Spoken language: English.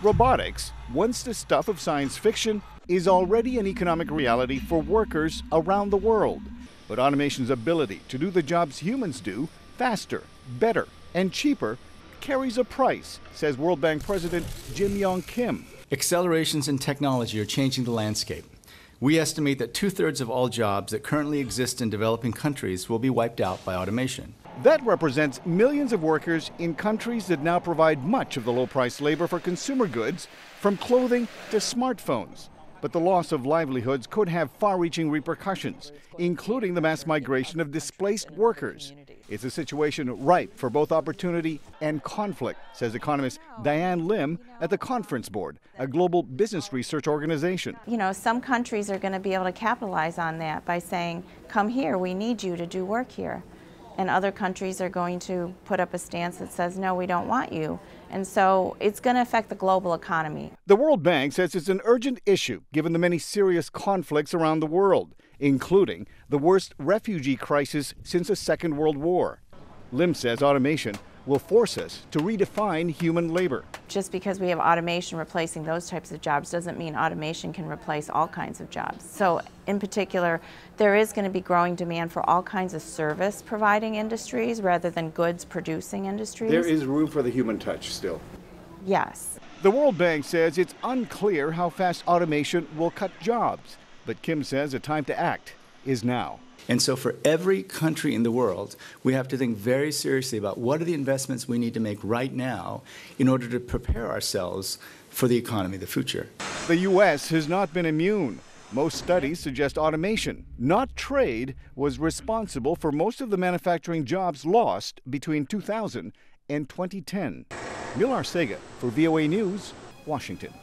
Robotics, once the stuff of science fiction, is already an economic reality for workers around the world. But automation's ability to do the jobs humans do faster, better, and cheaper carries a price, says World Bank President Jim Yong Kim. Accelerations in technology are changing the landscape. We estimate that 2/3 of all jobs that currently exist in developing countries will be wiped out by automation. That represents millions of workers in countries that now provide much of the low-priced labor for consumer goods, from clothing to smartphones. But the loss of livelihoods could have far-reaching repercussions, including the mass migration of displaced workers. It's a situation ripe for both opportunity and conflict, says economist Diane Lim at the Conference Board, a global business research organization. Some countries are going to be able to capitalize on that by saying, come here, we need you to do work here. And other countries are going to put up a stance that says, no, we don't want you. And so it's going to affect the global economy. The World Bank says it's an urgent issue given the many serious conflicts around the world, including the worst refugee crisis since the Second World War. Lim says automation will force us to redefine human labor. Just because we have automation replacing those types of jobs doesn't mean automation can replace all kinds of jobs. So in particular, there is going to be growing demand for all kinds of service providing industries rather than goods producing industries. There is room for the human touch still. Yes. The World Bank says it's unclear how fast automation will cut jobs, but Kim says the time to act is now. And so for every country in the world, we have to think very seriously about what are the investments we need to make right now in order to prepare ourselves for the economy of the future. The U.S. has not been immune. Most studies suggest automation, not trade, was responsible for most of the manufacturing jobs lost between 2000 and 2010. Arcega for VOA News, Washington.